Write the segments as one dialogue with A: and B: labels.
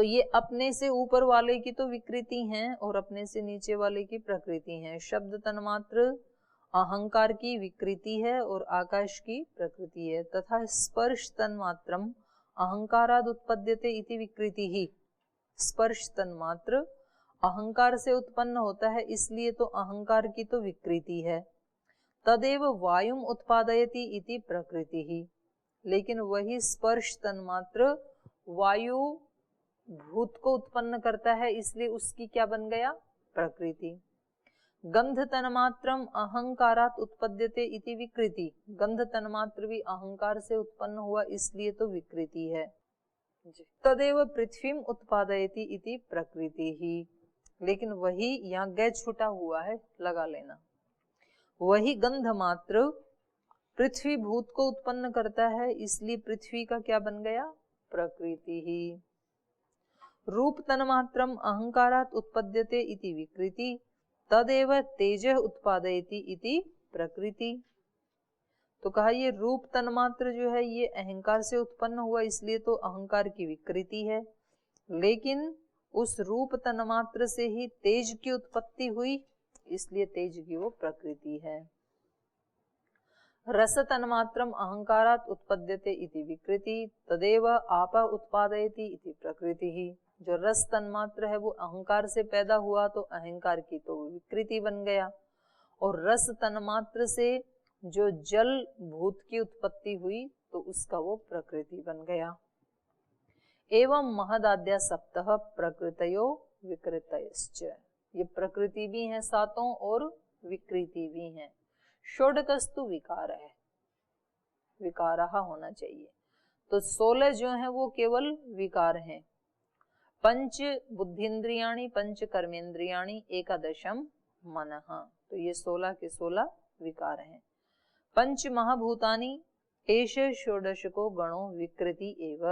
A: तो ये अपने से ऊपर वाले की तो विकृति हैं और अपने से नीचे वाले की प्रकृति हैं। शब्द तन्मात्र अहंकार की विकृति है और आकाश की प्रकृति है। तथा स्पर्श तन्मात्रम अहंकाराद उत्पद्यते इति विकृति ही। स्पर्श तन्मात्र अहंकार से उत्पन्न होता है, इसलिए तो अहंकार की तो विकृति है। तदेव वायुम उत्पादयति इति प्रकृति ही। लेकिन वही स्पर्श तन्मात्र वायु भूत को उत्पन्न करता है, इसलिए उसकी क्या बन गया? प्रकृति। गंध तन्मात्रम अहंकारात उत्पद्यते इति विकृति। गंध तन्मात्र भी अहंकार से उत्पन्न हुआ, इसलिए तो विकृति है। तदेव पृथ्वीम उत्पादयति इति प्रकृति ही। लेकिन वही यहाँ गै छूटा हुआ है, लगा लेना। वही गंध मात्र पृथ्वी भूत को उत्पन्न करता है, इसलिए पृथ्वी का क्या बन गया? प्रकृति ही। रूप तन्मात्रम अहंकारात उत्पद्यते इति विकृति। तदेव तेजः उत्पादयति इति प्रकृति। तो कहा ये रूप तन्मात्र जो है ये अहंकार से उत्पन्न हुआ, इसलिए तो अहंकार की विकृति है। लेकिन उस रूप तन्मात्र से ही तेज की उत्पत्ति हुई, इसलिए तेज की वो प्रकृति है। रस तन्मात्रम अहंकारात उत्पद्यते इति विकृति। तदेव आपः उत्पादयति इति प्रकृति ही। जो रस तन्मात्र है वो अहंकार से पैदा हुआ, तो अहंकार की तो विकृति बन गया। और रस तन्मात्र से जो जल भूत की उत्पत्ति हुई, तो उसका वो प्रकृति बन गया। एवं महदाद्या सप्तः प्रकृतयो विकृतयश्च। ये प्रकृति भी हैं सातों और विकृति भी हैं। षोडकस्तु विकार है, विकारः होना चाहिए। तो 16 जो है वो केवल विकार हैं। पंच बुद्धिन्द्रियाणि पंच कर्मेंद्रियाणि एकादशम मनः। तो ये 16 के 16 विकार हैं। पंच महाभूतानि एष षोडशको गणो विकृति एव।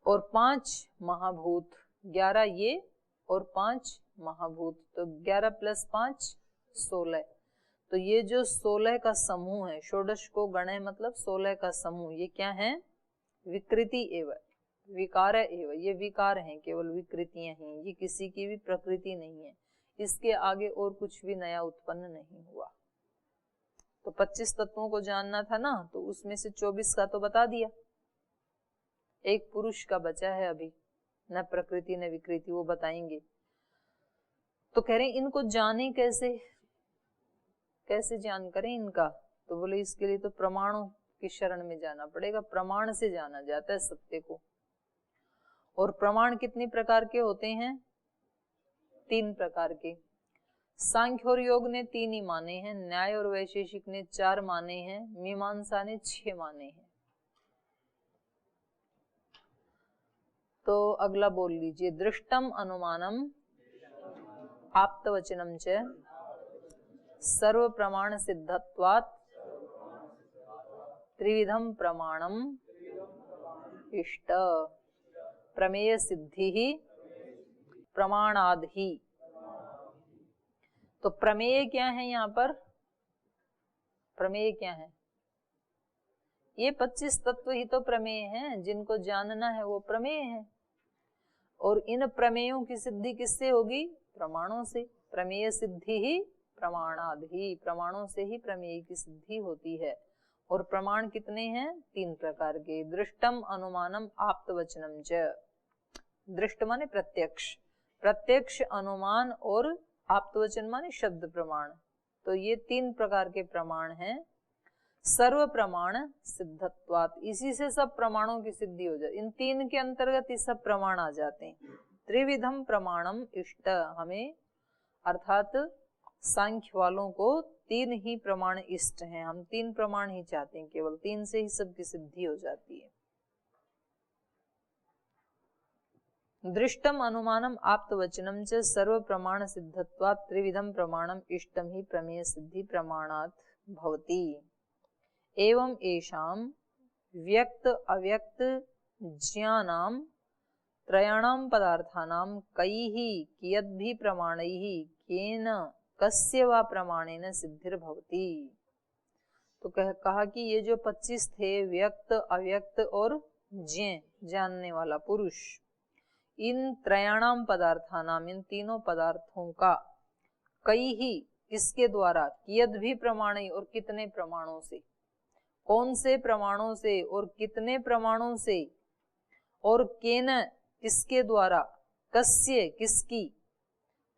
A: और 5 महाभूत, 11 ये और 5 महाभूत, तो 11 + 5 16। तो ये जो 16 का समूह है, षोडश को गणे मतलब 16 का समूह, ये क्या है? विकृति एव, विकार एव। ये विकार हैं, केवल विकृतियां हैं, ये किसी की भी प्रकृति नहीं है। इसके आगे और कुछ भी नया उत्पन्न नहीं हुआ। तो 25 तत्वों को जानना था ना, तो उसमें से 24 का तो बता दिया। एक पुरुष का बचा है अभी, न प्रकृति न विकृति, वो बताएंगे। तो कह रहे इनको जाने कैसे, कैसे जान करें इनका? तो बोले इसके लिए तो प्रमाणों की शरण में जाना पड़ेगा। प्रमाण से जाना जाता है सत्य को। और प्रमाण कितने प्रकार के होते हैं? 3 प्रकार के। सांख्य और योग ने 3 ही माने हैं, न्याय और वैशेषिक ने 4 माने हैं, मीमांसा ने 6 माने हैं। तो अगला बोल लीजिए। दृष्टम अनुमानम आप्तवचनम च सर्व प्रमाण सिद्धत्वात् त्रिविधम प्रमाणम इष्ट प्रमेय सिद्धि ही प्रमाणाद ही। तो प्रमेय क्या है यहाँ पर? प्रमेय क्या है? ये 25 तत्व ही तो प्रमेय हैं, जिनको जानना है वो प्रमेय है। और इन प्रमेयों की सिद्धि किससे होगी? प्रमाणों से। प्रमेय सिद्धि ही प्रमाणाद ही, प्रमाणों से ही प्रमेय की सिद्धि होती है। और प्रमाण कितने हैं? 3 प्रकार के। दृष्टम अनुमानम आप्तवचनम च। दृष्ट माने प्रत्यक्ष, प्रत्यक्ष अनुमान और आप्तवचन माने शब्द प्रमाण। तो ये 3 प्रकार के प्रमाण हैं। सर्व प्रमाण सिद्धत्वात्, इसी से सब प्रमाणों की सिद्धि हो जाए। इन 3 के अंतर्गत ही सब प्रमाण आ जाते हैं। त्रिविधम प्रमाणम इष्ट, हमें अर्थात सांख्य वालों को 3 ही प्रमाण इष्ट हैं। हम 3 प्रमाण ही चाहते हैं, केवल 3 से ही सबकी सिद्धि हो जाती है। दृष्टम अनुमानम आप्तवचनम च सर्व प्रमाण सिद्धत्वात् त्रिविधम प्रमाणम इष्टम ही प्रमेय सिद्धि प्रमाणात् भवति। एवं एषां व्यक्त अव्यक्त ज्ञानां त्रयाणां पदार्थानां कैः कियद्भिः प्रमाणैः केन कस्य वा प्रमाणेन सिद्धिर्भवति। तो कहा कि ये जो 25 थे, व्यक्त अव्यक्त और ज्ञ जानने वाला पुरुष। इन त्रयाणाम पदार्थानाम इन तीनों पदार्थों का कई ही किसके द्वारा कियद भी प्रमाण और कितने प्रमाणों से, कौन से प्रमाणों से और कितने प्रमाणों से, और केन किसके द्वारा, कस्य किसकी,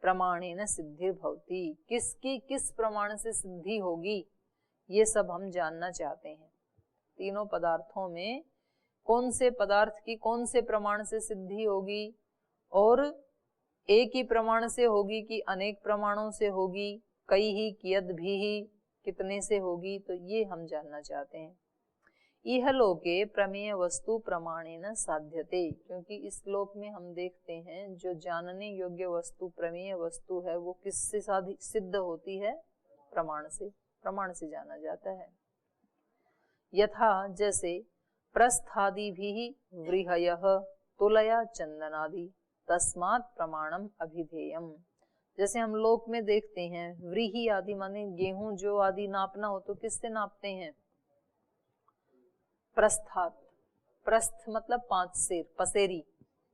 A: प्रमाणेन सिद्धि भवति किसकी किस प्रमाण से सिद्धि होगी, ये सब हम जानना चाहते हैं। तीनों पदार्थों में कौन से पदार्थ की कौन से प्रमाण से सिद्धि होगी, और एक ही प्रमाण से होगी कि अनेक प्रमाणों से होगी, कई ही कियद भी ही कितने से होगी, तो ये हम जानना चाहते हैं। इह लोके प्रमेय वस्तु प्रमाणेन साध्यते, क्योंकि इस लोक में हम देखते हैं जो जानने योग्य वस्तु प्रमेय वस्तु है वो किससे सिद्ध होती है, प्रमाण से, प्रमाण से जाना जाता है। यथा जैसे प्रस्थादि भी व्रीहयः तुलया चंदनादि तस्मात् प्रमाणम अभिधेयम, जैसे हम लोक में देखते हैं व्रीहि आदि माने गेहूं जो आदि नापना हो तो किससे नापते हैं, प्रस्थात, प्रस्थ मतलब 5 सेर, पसेरी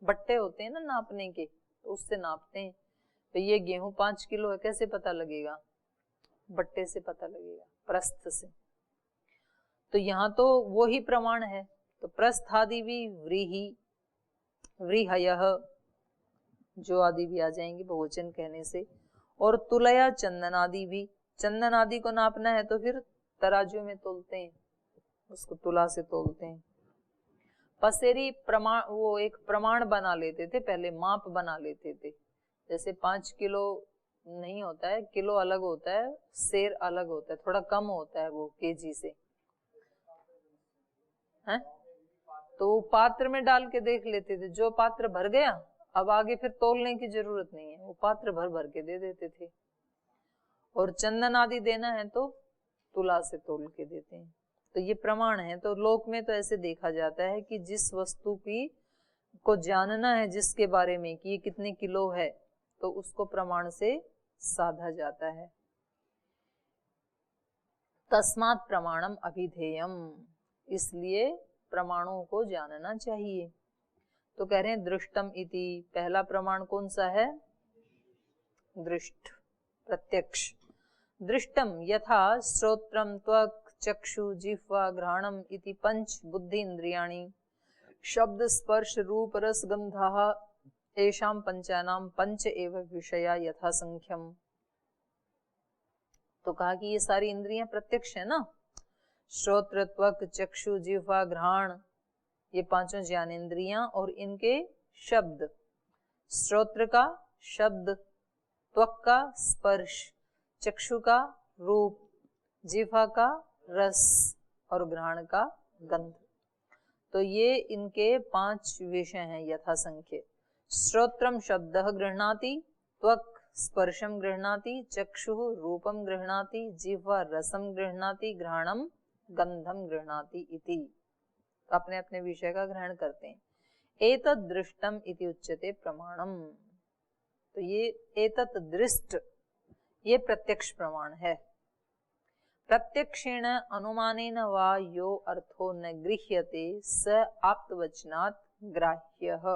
A: बट्टे होते हैं ना नापने के, तो उससे नापते हैं। तो ये गेहूं 5 किलो है, कैसे पता लगेगा, बट्टे से पता लगेगा, प्रस्थ से। तो यहाँ तो वो ही प्रमाण है, तो प्रस्थादि भी व्रीहि व्रीहयः जो आदि भी आ जाएंगे बहुवचन कहने से, और तुलया चंदन आदि भी, चंदन आदि को नापना है तो फिर तराजू में तोलते हैं, उसको तुला से तोलते हैं। पसेरी प्रमाण, वो एक प्रमाण बना लेते थे पहले, माप बना लेते थे, जैसे 5 किलो नहीं होता है, किलो अलग होता है, सेर अलग होता है, थोड़ा कम होता है वो केजी से है, तो पात्र में डाल के देख लेते थे, जो पात्र भर गया अब आगे फिर तोलने की जरूरत नहीं है, वो पात्र भर भर के दे देते थे। और चंदन आदि देना है तो तुला से तोल के देते हैं, तो ये प्रमाण है। तो लोक में तो ऐसे देखा जाता है कि जिस वस्तु की को जानना है जिसके बारे में कि ये कितने किलो है, तो उसको प्रमाण से साधा जाता है। तस्मात् प्रमाणम अभिधेयम, इसलिए प्रमाणों को जानना चाहिए। तो कह रहे हैं दृष्टम इति, पहला प्रमाण कौन सा है, दृष्ट, प्रत्यक्ष। दृष्टम यथा श्रोत्रम त्वक् चक्षु जिह्वा घ्राणम इति पंच बुद्धि इंद्रियाणि शब्द स्पर्श रूप रस गंधः एषां पंचानां पंच एव विषया यथा संख्यम। तो कहा कि ये सारी इंद्रियां प्रत्यक्ष है ना, श्रोत्र त्वक चक्षु जिह्वा घ्राण, ये पांचों ज्ञानेंद्रियां और इनके शब्द, श्रोत्र का शब्द, त्वक का स्पर्श, चक्षु का रूप, जिह्वा का रस और घ्राण का गंध, तो ये इनके 5 विषय हैं यथा संख्य। श्रोत्रम शब्दः गृह्णाति, त्वक स्पर्शम गृह्णाति, चक्षु रूपम गृह्णाति, जिह्वा रसम गृह्णाति, घ्राणम गंधम गृह्णाति इति, अपने अपने विषय का ग्रहण करते हैं। एतत् दृष्टम इति उच्यते प्रमाणम, तो ये एतत् दृष्ट ये प्रत्यक्ष प्रमाण है। प्रत्यक्षेण अनुमानेन वा यो अर्थो न गृह्यते स आप्तवचनात् ग्राह्यः।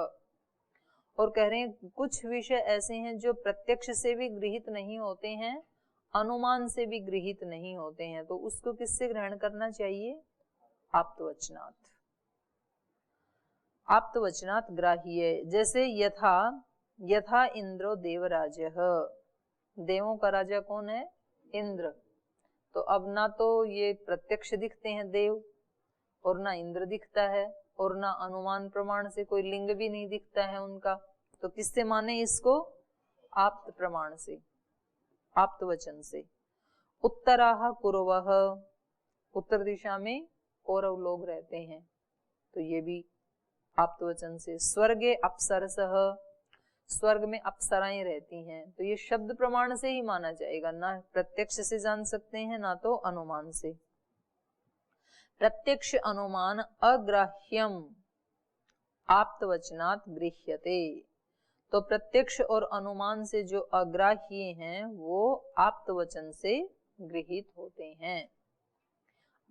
A: और कह रहे हैं कुछ विषय ऐसे हैं जो प्रत्यक्ष से भी गृहीत नहीं होते हैं, अनुमान से भी गृहीत नहीं होते हैं, तो उसको किससे ग्रहण करना चाहिए, आप्तवचनात्, आप्तवचनात् ग्राह्य। जैसे यथा यथा इंद्रो देवराजः, देवों का राजा कौन है, इंद्र, तो अब ना तो ये प्रत्यक्ष दिखते हैं देव और ना इंद्र दिखता है और ना अनुमान प्रमाण से कोई लिंग भी नहीं दिखता है उनका, तो किससे माने इसको, आप्त प्रमाण से, आप्त वचन से। उत्तराह कुरवः, उत्तर दिशा में कौरव लोग रहते हैं, तो ये भी आप्त वचन से। स्वर्गे अप्सरसः, स्वर्ग में अप्सराएं रहती हैं, तो ये शब्द प्रमाण से ही माना जाएगा, ना प्रत्यक्ष से जान सकते हैं ना तो अनुमान से। प्रत्यक्ष अनुमान अग्राह्यम आप्तवचनात् गृह्यते, तो प्रत्यक्ष और अनुमान से जो अग्राह्य हैं वो आप्तवचन से गृहीत होते हैं।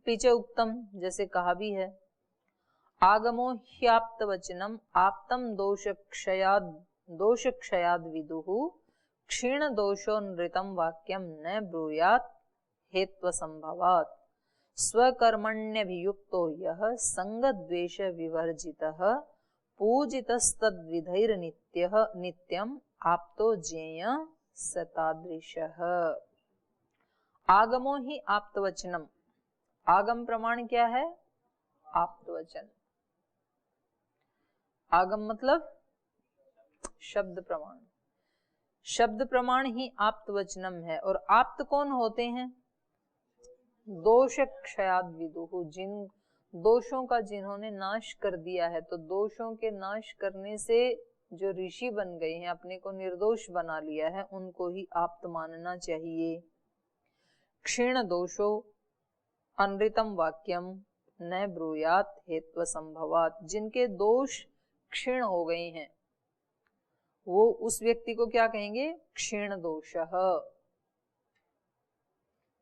A: पीछे उत्तम जैसे कहा भी है, आगमो ह्याप्तवचनम आप्तम दोषक्षयाद विदुः क्षीण दोषो नृतम वाक्यम न ब्रूयात् हेत्व संभवात् स्वकर्मण्यभियुक्तो यः संगद्वेष विवर्जितः पूजितस्तद्विधैर्नित्यः नित्यम आप्तो ज्ञेय सतादृशः। आगमो ही आप्तवचनम, आगम प्रमाण क्या है? आप्तवचन। आगम मतलब शब्द प्रमाण, शब्द प्रमाण ही आप्तवचनम है। और आप्त कौन होते हैं? दोष क्षयाद विदुः, जिन दोषों का जिन्होंने नाश कर दिया है। तो दोषों के नाश करने से जो ऋषि बन गए हैं, अपने को निर्दोष बना लिया है, उनको ही आप्त मानना चाहिए। क्षीण दोषो अनृतम वाक्यम न ब्रूयात् हेत्व संभवात्, जिनके दोष क्षीण हो गए हैं वो उस व्यक्ति को क्या कहेंगे? क्षीण दोषः।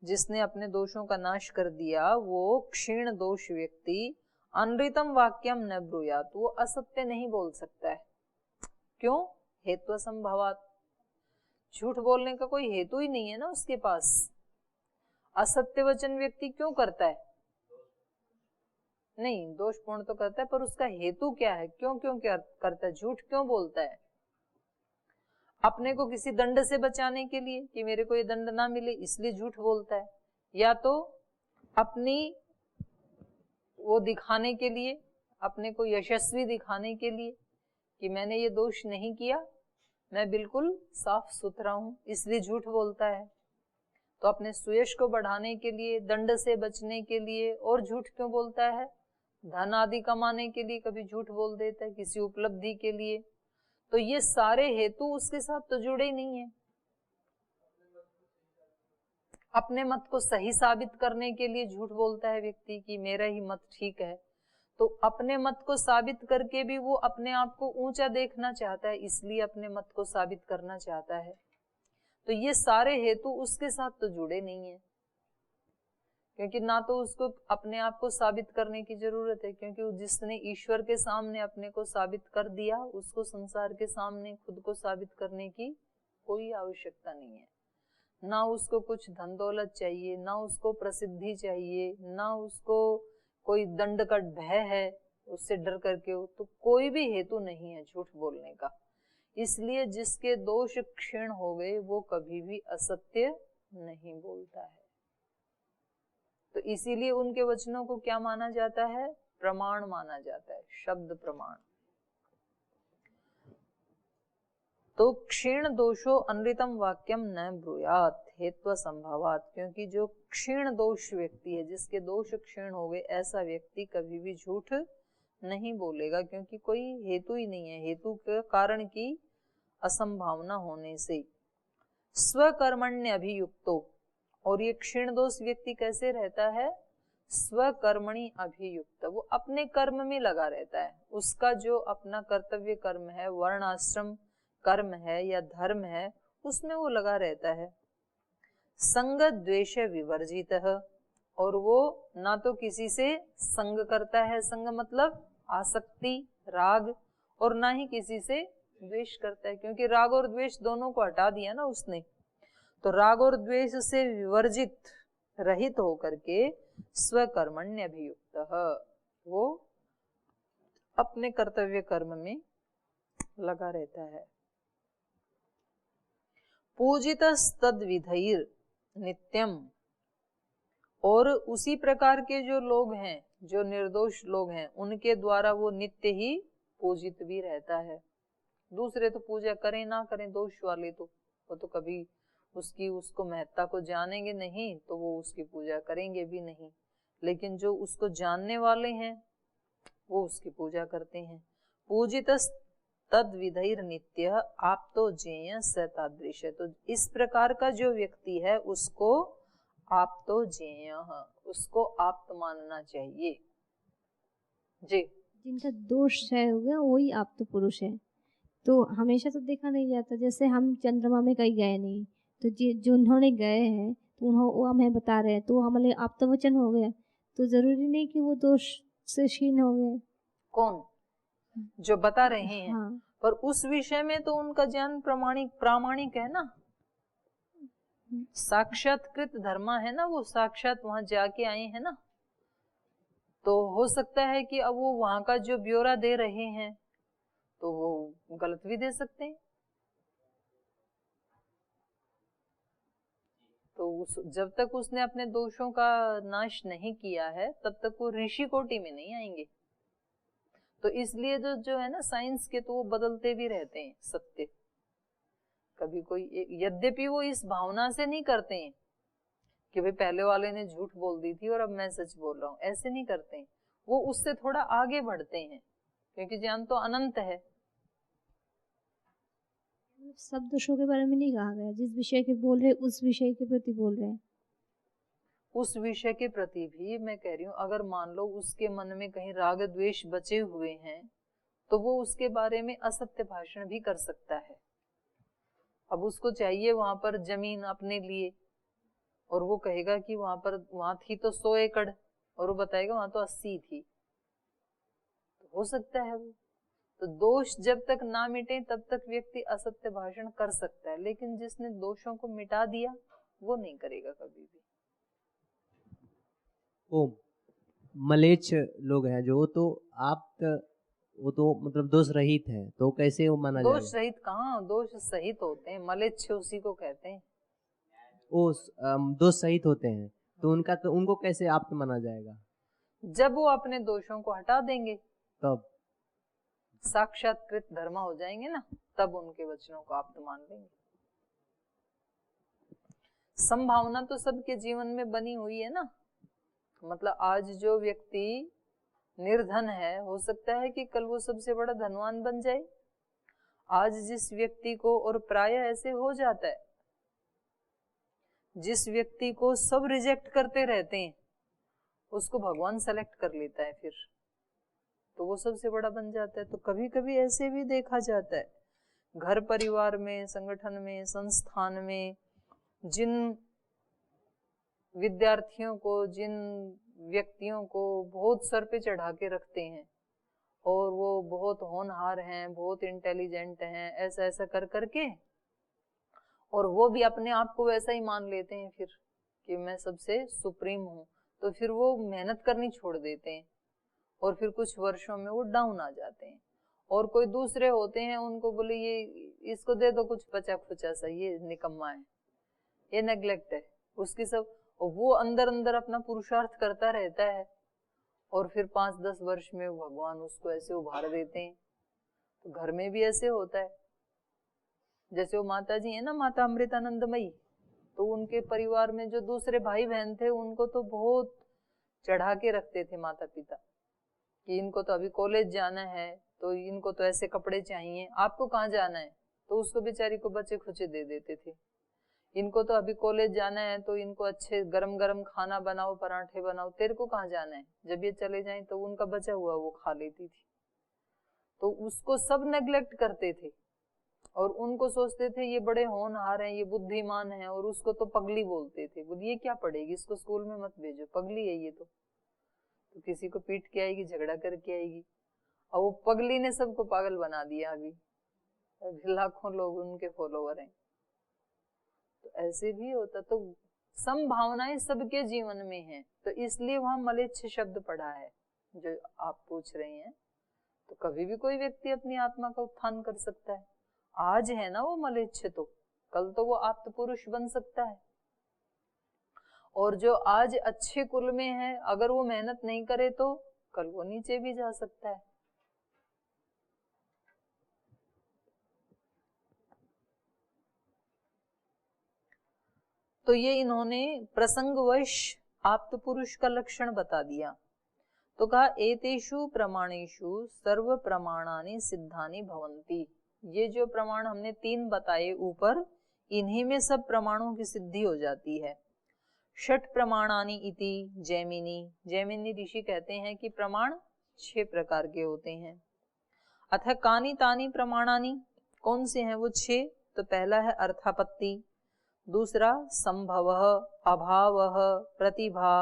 A: जिसने अपने दोषों का नाश कर दिया वो क्षीण दोष व्यक्ति अनृतम वाक्यम न ब्रूयात्, वो असत्य नहीं बोल सकता है। क्यों? हेत्व संभवात्, झूठ बोलने का कोई हेतु ही नहीं है ना उसके पास। असत्य वचन व्यक्ति क्यों करता है? नहीं, दोषपूर्ण तो करता है, पर उसका हेतु क्या है? क्यों करता है? झूठ क्यों बोलता है? अपने को किसी दंड से बचाने के लिए, कि मेरे को ये दंड ना मिले इसलिए झूठ बोलता है, या तो अपनी वो दिखाने के लिए, अपने को यशस्वी दिखाने के लिए कि मैंने ये दोष नहीं किया, मैं बिल्कुल साफ सुथरा हूं, इसलिए झूठ बोलता है। तो अपने सुयश को बढ़ाने के लिए, दंड से बचने के लिए। और झूठ क्यों बोलता है? धन आदि कमाने के लिए कभी झूठ बोल देता है, किसी उपलब्धि के लिए। तो ये सारे हेतु उसके साथ तो जुड़े ही नहीं है। अपने मत को सही साबित करने के लिए झूठ बोलता है व्यक्ति कि मेरा ही मत ठीक है। तो अपने मत को साबित करके भी वो अपने आप को ऊंचा देखना चाहता है, इसलिए अपने मत को साबित करना चाहता है। तो ये सारे हेतु उसके साथ तो जुड़े नहीं है, क्योंकि ना तो उसको अपने आप को साबित करने की जरूरत है, क्योंकि जिसने ईश्वर के सामने अपने को साबित कर दिया, उसको संसार के सामने खुद को साबित करने की कोई आवश्यकता नहीं है। ना उसको कुछ धन दौलत चाहिए, ना उसको प्रसिद्धि चाहिए, ना उसको कोई दंड का भय है, उससे डर करके हो, तो कोई भी हेतु नहीं है झूठ बोलने का। इसलिए जिसके दोष क्षीण हो गए वो कभी भी असत्य नहीं बोलता है। तो इसीलिए उनके वचनों को क्या माना जाता है? प्रमाण माना जाता है, शब्द प्रमाण। तो क्षीण दोषो अनृतम वाक्यम न ब्रूयात् हेत्व संभवात्, क्योंकि जो क्षीण दोष व्यक्ति है, जिसके दोष क्षीण हो गए, ऐसा व्यक्ति कभी भी झूठ नहीं बोलेगा, क्योंकि कोई हेतु ही नहीं है, हेतु के कारण की असंभावना होने से। स्वकर्मण्य अभियुक्तो, और ये क्षीण दोष व्यक्ति कैसे रहता है? स्वकर्मणि अभियुक्त, वो अपने कर्म में लगा रहता है। उसका जो अपना कर्तव्य कर्म है, वर्ण आश्रम कर्म है या धर्म है, उसमें वो लगा रहता है। संग द्वेष विवर्जित, और वो ना तो किसी से संग करता है, संग मतलब आसक्ति, राग, और ना ही किसी से द्वेष करता है, क्योंकि राग और द्वेष दोनों को हटा दिया ना उसने। तो राग और द्वेष से विवर्जित, रहित होकर के स्वकर्मण्य अभियुक्त, वो अपने कर्तव्य कर्म में लगा रहता है। पूजितस्तद्विधैर् नित्यम, और उसी प्रकार के जो लोग हैं, जो निर्दोष लोग हैं, उनके द्वारा वो नित्य ही पूजित भी रहता है। दूसरे तो पूजा करें ना करें, दोष वाले तो वो तो कभी उसको महत्ता को जानेंगे नहीं, तो वो उसकी पूजा करेंगे भी नहीं। लेकिन जो उसको जानने वाले हैं वो उसकी पूजा करते हैं। पूजितस् तद्विधैर् नित्य आप्तो ज्ञेय सतादृश, तो इस प्रकार का जो व्यक्ति है उसको आप्तो ज्ञेय, उसको आप्त मानना चाहिए। जी,
B: जिनका दोष क्षय हो गया वही आप्त पुरुष है। तो हमेशा तो देखा नहीं जाता, जैसे हम चंद्रमा में कहीं गए नहीं, तो जो उन्होंने गए हैं तो वो हमें बता रहे हैं, तो हमारे आप्तवचन हो गया। तो जरूरी नहीं कि वो दोष से क्षीण हो गए,
A: कौन? जो बता रहे हैं।
B: हाँ।
A: पर उस विषय में तो उनका ज्ञान प्रामाणिक है ना, साक्षात्कृत धर्म है ना, वो साक्षात वहां जाके आए हैं ना। तो हो सकता है कि अब वो वहां का जो ब्यौरा दे रहे हैं तो वो गलत भी दे सकते हैं। तो जब तक उसने अपने दोषों का नाश नहीं किया है तब तक वो ऋषि कोटि में नहीं आएंगे। तो इसलिए जो है ना साइंस के, तो वो बदलते भी रहते हैं सत्य। कभी कोई, यद्यपि वो इस भावना से नहीं करते हैं कि भाई पहले वाले ने झूठ बोल दी थी और अब मैं सच बोल रहा हूँ, ऐसे नहीं करते हैं। वो उससे थोड़ा आगे बढ़ते हैं क्योंकि ज्ञान तो अनंत है।
B: सब दोषों के बारे में नहीं कहा गया, जिस विषय के बोल रहे उस विषय के प्रति बोल रहे हैं।
A: उस विषय के प्रति भी मैं कह रही हूँ, अगर मान लो उसके मन में कहीं राग द्वेष बचे हुए हैं तो वो उसके बारे में असत्य भाषण भी कर सकता है। अब उसको चाहिए वहां पर जमीन अपने लिए और वो कहेगा कि वहां थी तो 100 एकड़ और वो बताएगा वहां तो 80 थी, तो हो सकता है वो। तो दोष जब तक ना मिटे तब तक व्यक्ति असत्य भाषण कर सकता है, लेकिन जिसने दोषों को मिटा दिया वो नहीं करेगा कभी भी।
C: ओम, मलेच्छ लोग हैं जो, तो वो तो मतलब दोष रहित है, तो कैसे वो माना जाएगा?
A: दोष रहित कहाँ, दोष सहित होते हैं। मलेच्छ उसी को कहते हैं।
C: वो दोष सहित होते हैं तो उनको कैसे आप्त माना जाएगा?
A: जब वो अपने दोषों को हटा देंगे,
C: तब
A: साक्षात्कृत धर्म हो जाएंगे ना, तब उनके वचनों को आप्त मान लेंगे। संभावना तो सबके जीवन में बनी हुई है ना। मतलब आज जो व्यक्ति निर्धन है, हो सकता है कि कल वो सबसे बड़ा धनवान बन जाए। आज जिस व्यक्ति को, और प्राय ऐसे हो जाता है, जिस व्यक्ति को सब रिजेक्ट करते रहते हैं उसको भगवान सेलेक्ट कर लेता है, फिर तो वो सबसे बड़ा बन जाता है। तो कभी कभी ऐसे भी देखा जाता है, घर परिवार में, संगठन में, संस्थान में, जिन विद्यार्थियों को, जिन व्यक्तियों को बहुत सर पे चढ़ा के रखते हैं और वो बहुत होनहार हैं, बहुत इंटेलिजेंट हैं, ऐसा ऐसा कर करके, और वो भी अपने आप को वैसा ही मान लेते हैं फिर कि मैं सबसे सुप्रीम हूँ, तो फिर वो मेहनत करनी छोड़ देते हैं और फिर कुछ वर्षों में वो डाउन आ जाते हैं। और कोई दूसरे होते हैं, उनको बोले ये इसको दे दो कुछ बचा खुचा सा, ये निकम्मा है, ये नेग्लेक्ट है उसकी सब, और वो अंदर अंदर अपना पुरुषार्थ करता रहता है और फिर 5-10 वर्ष में भगवान उसको ऐसे उभार देते हैं। तो घर में भी ऐसे होता है। जैसे वो माता जी है ना, माता अमृतानंदमयी, तो उनके परिवार में जो दूसरे भाई बहन थे उनको तो बहुत चढ़ा के रखते थे माता पिता कि इनको तो अभी कॉलेज जाना है, तो इनको तो ऐसे कपड़े चाहिए, आपको कहाँ जाना है, तो उसको बेचारी को बचे खुचे दे देते थे। इनको तो अभी कॉलेज जाना है तो इनको अच्छे गरम गरम खाना बनाओ, पराठे बनाओ, तेरे को कहाँ जाना है, जब ये चले जाएं तो उनका बचा हुआ वो खा लेती थी। तो उसको सब नेग्लेक्ट करते थे और उनको सोचते थे ये बड़े होनहार हैं, ये बुद्धिमान हैं, और उसको तो पगली बोलते थे। बोलिए ये क्या पढ़ेगी, इसको स्कूल में मत भेजो, पगली है ये तो किसी को पीट के आएगी, झगड़ा करके आएगी। और वो पगली ने सबको पागल बना दिया। अभी लाखों लोग उनके फॉलोवर हैं। तो ऐसे भी होता। तो संभावनाएं सबके जीवन में हैं, तो इसलिए वहां मलेच्छ शब्द पढ़ा है जो आप पूछ रहे हैं। तो कभी भी कोई व्यक्ति अपनी आत्मा का उत्थान कर सकता है। आज है ना वो मलेच्छ, तो कल तो वो आप्त पुरुष बन सकता है। और जो आज अच्छे कुल में है, अगर वो मेहनत नहीं करे तो कल वो नीचे भी जा सकता है। तो ये इन्होंने प्रसंगवश आप्त पुरुष का लक्षण बता दिया। तो कहा एतेषु प्रमाणेषु सर्व प्रमाणानि सिद्धानि भवन्ति। ये जो प्रमाण हमने 3 बताए ऊपर, इन्हीं में सब प्रमाणों की सिद्धि हो जाती है। षट प्रमाणानि इति जैमिनी। जैमिनी ऋषि कहते हैं कि प्रमाण 6 प्रकार के होते हैं। अथ कानि तानि प्रमाणानि, कौन से हैं वो 6? तो पहला है अर्थापत्ति, दूसरा संभवः, अभावः, प्रतिभा,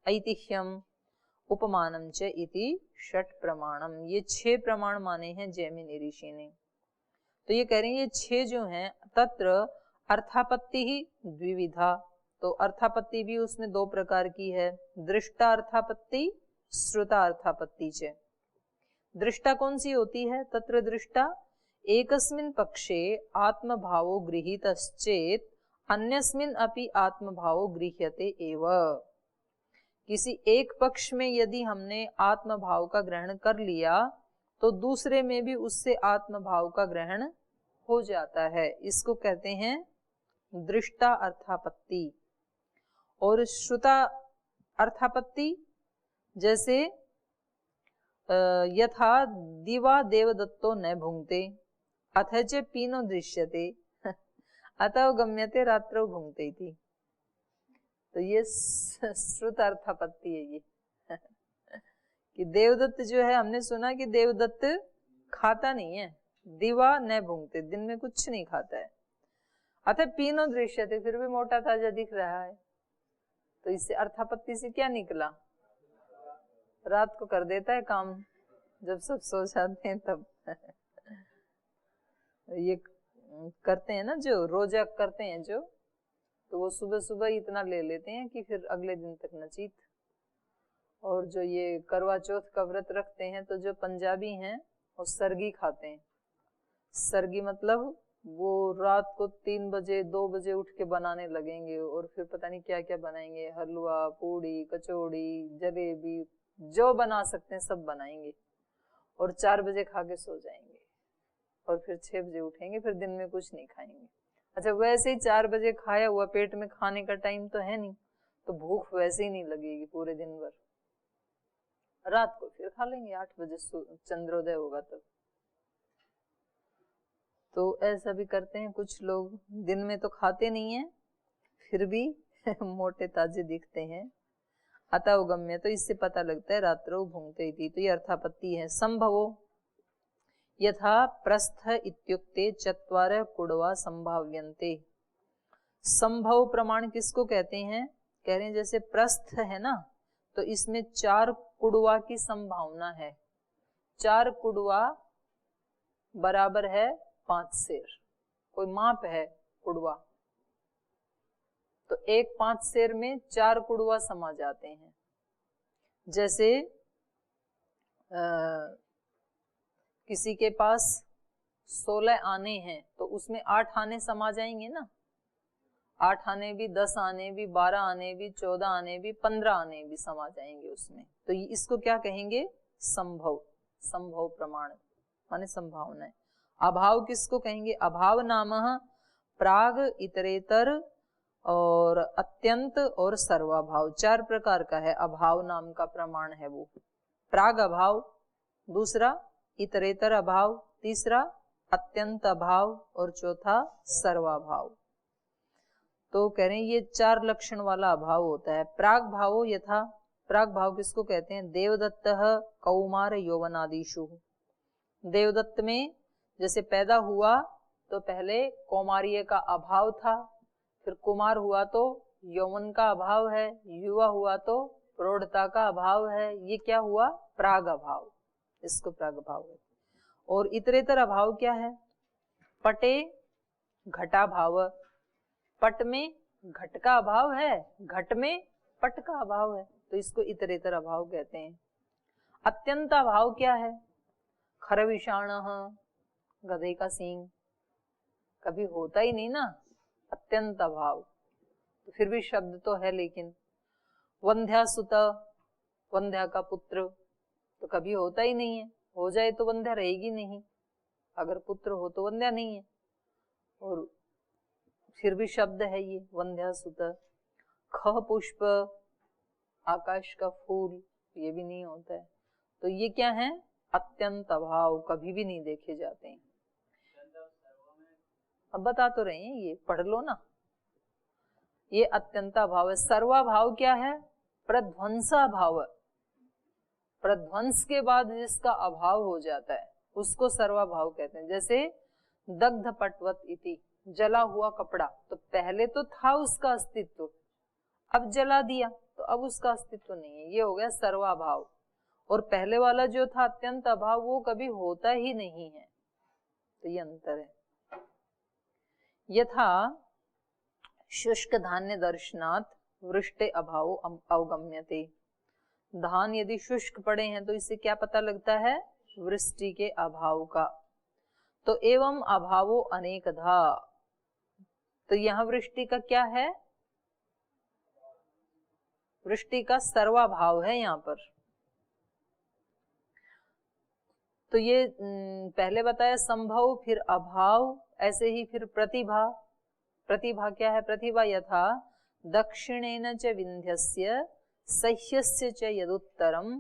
A: ऐतिह्यम, उपमानम च इति षट प्रमाणम, ये 6 प्रमाण माने हैं जैमिनी ऋषि ने। तो ये कह रहे हैं ये 6 जो हैं, तत्र अर्थापत्ति ही द्विविधा, तो अर्थापत्ति भी उसमें 2 प्रकार की है, दृष्टा अर्थापत्ति, श्रुता अर्थापत्ति च। दृष्टा कौन सी होती है? तत्र दृष्टा एकस्मिन् पक्षे आत्मभावो गृहीतश्चेत् अन्यस्मिन् अपि आत्मभावो गृह्यते एव। किसी एक पक्ष में यदि हमने आत्मभाव का ग्रहण कर लिया तो दूसरे में भी उससे आत्मभाव का ग्रहण हो जाता है, इसको कहते हैं दृष्टा अर्थापत्ति। और श्रुता अर्थापत्ति जैसे यथा दिवा देवदत्तो न भुंक्ते अथ च पीनो दृश्यते अतः गम्यते रात्रौ भुंक्ते थी। तो ये श्रुत अर्थापत्ति है ये कि देवदत्त जो है, हमने सुना कि देवदत्त खाता नहीं है, दिवा न भुंक्ते, दिन में कुछ नहीं खाता है, अतः पीनो दृश्यते, फिर भी मोटा ताजा दिख रहा है। तो इससे अर्थापत्ति से क्या निकला? रात को कर देता है काम, जब सब सो जाते हैं तब ये करते हैं ना, जो रोजा करते हैं जो, तो वो सुबह सुबह इतना ले लेते हैं कि फिर अगले दिन तक नचीत। और जो ये करवा चौथ का व्रत रखते हैं, तो जो पंजाबी हैं वो सरगी खाते हैं। सरगी मतलब वो रात को 3 बजे 2 बजे उठ के बनाने लगेंगे और फिर पता नहीं क्या क्या बनाएंगे, हलवा, पूड़ी, कचौड़ी, जलेबी, जो बना सकते हैं सब बनाएंगे और 4 बजे खा के सो जाएंगे और फिर 6 बजे उठेंगे, फिर दिन में कुछ नहीं खाएंगे। अच्छा, वैसे ही 4 बजे खाया हुआ पेट में खाने का टाइम तो है नहीं, तो भूख वैसे ही नहीं लगेगी पूरे दिन भर। रात को फिर खा लेंगे, 8 बजे चंद्रोदय होगा तब। तो ऐसा भी करते हैं कुछ लोग, दिन में तो खाते नहीं है फिर भी मोटे ताजे दिखते हैं। अतः गम्य, तो इससे पता लगता है रात्रो भुंक्ते इति। तो ये अर्थापत्ति है। संभवो यथा प्रस्थ इत्युक्ते चत्वार कुड़वा संभाव्यन्ते। संभव प्रमाण किसको कहते हैं? कह रहे हैं जैसे प्रस्थ है ना, तो इसमें 4 कुड़वा की संभावना है। 4 कुड़वा बराबर है 5 सेर, कोई माप है कुड़वा, तो एक 5 सेर में 4 कुड़वा समा जाते हैं। जैसे किसी के पास 16 आने हैं तो उसमें 8 आने समा जाएंगे ना, 8 आने भी, 10 आने भी, 12 आने भी, 14 आने भी, 15 आने भी समा जाएंगे उसमें। तो इसको क्या कहेंगे? संभव। संभव प्रमाण माने संभावना है। अभाव किसको कहेंगे? अभाव नामः प्राग, इतरेतर और अत्यंत और सर्वाभाव, 4 प्रकार का है अभाव नाम का प्रमाण है वो। प्राग अभाव, दूसरा इतरेतर अभाव, तीसरा अत्यंत अभाव और चौथा सर्वाभाव। तो कह रहे हैं ये 4 लक्षण वाला अभाव होता है। प्राग भावो यथा, प्राग भाव किसको कहते हैं? देवदत्त कौमार यौवनादिषु। देवदत्त में जैसे पैदा हुआ तो पहले कौमार्य का अभाव था, फिर कुमार हुआ तो यौवन का अभाव है, युवा हुआ तो प्रौढ़ता का अभाव है। ये क्या हुआ? प्राग अभाव, इसको प्राग अभाव है। और इतरेतर अभाव क्या है? पटे घटा भाव, पट में घट का अभाव है, घट में पट का अभाव है, तो इसको इतरेतर अभाव कहते हैं। अत्यंत अभाव क्या है? खरविषाण, गधे का सींग, कभी होता ही नहीं ना अत्यंत अभाव, तो फिर भी शब्द तो है। लेकिन वंध्या सुत, वंध्या का पुत्र, तो कभी होता ही नहीं है, हो जाए तो वंध्या रहेगी नहीं, अगर पुत्र हो तो वंध्या नहीं है, और फिर भी शब्द है ये वंध्या सुत। ख पुष्प, आकाश का फूल, ये भी नहीं होता है। तो ये क्या है? अत्यंत अभाव, कभी भी नहीं देखे जाते हैं। अब बता तो रहे हैं, ये पढ़ लो ना। ये अत्यंता भाव है। सर्वाभाव क्या है? प्रध्वंसा भाव, प्रध्वंस के बाद जिसका अभाव हो जाता है उसको सर्वाभाव कहते हैं। जैसे दग्ध पटवत इति, जला हुआ कपड़ा, तो पहले तो था उसका अस्तित्व, अब जला दिया तो अब उसका अस्तित्व नहीं है, ये हो गया सर्वाभाव। और पहले वाला जो था अत्यंत अभाव, वो कभी होता ही नहीं है। तो ये अंतर है। यथा शुष्क धान्य दर्शनात् वृष्टे अभावो अवगम्यते। धान यदि शुष्क पड़े हैं तो इससे क्या पता लगता है? वृष्टि के अभाव का। तो एवं अभावो अनेकधा, तो यहाँ वृष्टि का क्या है? वृष्टि का सर्वाभाव है यहाँ पर। तो ये पहले बताया संभव, फिर अभाव, ऐसे ही फिर प्रतिभा। प्रतिभा क्या है? प्रतिभा यथा दक्षिणेन च विंध्यस्य सह्यस्य च यदुत्तरम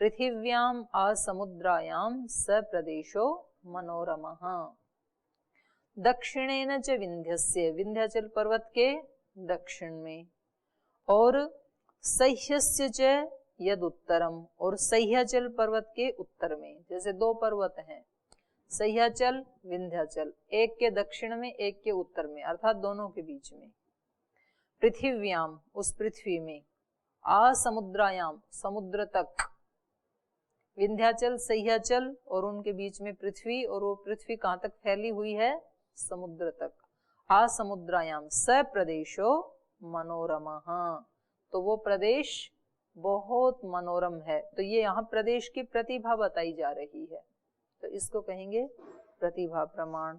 A: पृथिव्याम आसमुद्रायाम स प्रदेशो मनोरमः। दक्षिणेन च विंध्यस्य, विंध्याचल पर्वत के दक्षिण में, और सह्यस्य च यद उत्तरम, और सह्याचल पर्वत के उत्तर में। जैसे दो पर्वत हैं, सह्याचल विंध्याचल, एक के दक्षिण में एक के उत्तर में, अर्थात दोनों के बीच में। पृथिव्याम, उस पृथ्वी में, आसमुद्रायाम, समुद्र तक, विंध्याचल सह्याचल और उनके बीच में पृथ्वी, और वो पृथ्वी कहाँ तक फैली हुई है? समुद्र तक। आसमुद्रायाम स प्रदेशो मनोरमः, तो वो प्रदेश बहुत मनोरम है। तो ये यहाँ प्रदेश की प्रतिभा बताई जा रही है, तो इसको कहेंगे प्रतिभा प्रमाण।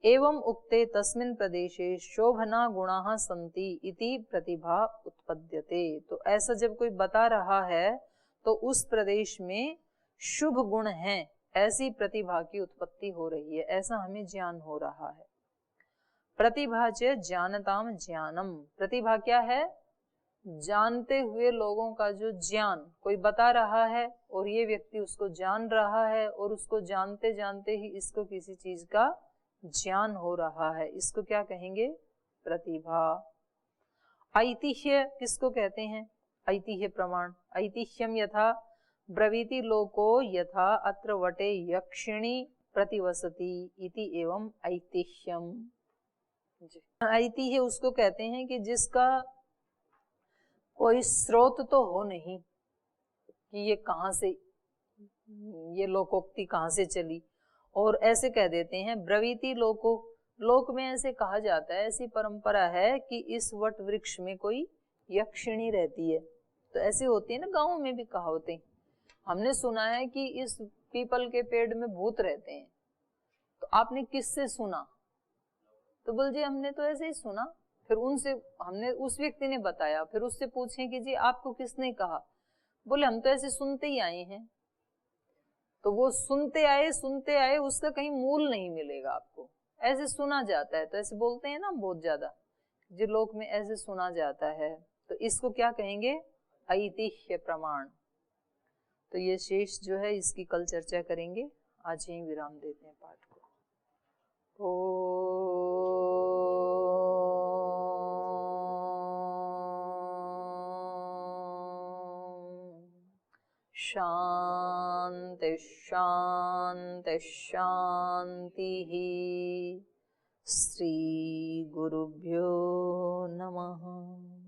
A: एवं उक्ते तस्मिन् प्रदेशे शोभना गुणाः सन्ति इति प्रतिभा उत्पद्यते। तो ऐसा जब कोई बता रहा है तो उस प्रदेश में शुभ गुण हैं, ऐसी प्रतिभा की उत्पत्ति हो रही है, ऐसा हमें ज्ञान हो रहा है। प्रतिभा च ज्ञानताम ज्ञानम, प्रतिभा क्या है? जानते हुए लोगों का जो ज्ञान, कोई बता रहा है और ये व्यक्ति उसको जान रहा है, और उसको जानते जानते ही इसको किसी चीज का ज्ञान हो रहा है, इसको क्या कहेंगे? प्रतिभा। ऐतिह्य किसको कहते हैं? ऐतिह्य प्रमाण। ऐतिह्यम यथा ब्रवीति लोको यथा अत्र वटे यक्षिणी प्रतिवसति इति एवं ऐतिह्यम। ऐतिह्य उसको कहते हैं कि जिसका कोई स्रोत तो हो नहीं कि ये कहाँ से, ये लोकोक्ति कहाँ से चली, और ऐसे कह देते हैं ब्रवीति लोको, लोक में ऐसे कहा जाता है, ऐसी परंपरा है कि इस वट वृक्ष में कोई यक्षिणी रहती है। तो ऐसे होती है ना, गाँव में भी कहावतें, हमने सुना है कि इस पीपल के पेड़ में भूत रहते हैं। तो आपने किससे सुना? तो बोल जी हमने तो ऐसे ही सुना। फिर उनसे हमने, उस व्यक्ति ने बताया, फिर उससे पूछें कि जी आपको किसने कहा? बोले हम तो ऐसे सुनते ही आए हैं। तो वो सुनते आए उसका कहीं मूल नहीं मिलेगा आपको, ऐसे सुना जाता है। तो ऐसे बोलते हैं ना बहुत ज्यादा, जो लोक में ऐसे सुना जाता है, तो इसको क्या कहेंगे? ऐतिह्य प्रमाण। तो ये शेष जो है इसकी कल चर्चा करेंगे, आज यहीं विराम देते हैं पाठ को। शांति शांति शांति। श्री गुरुभ्यो नमः।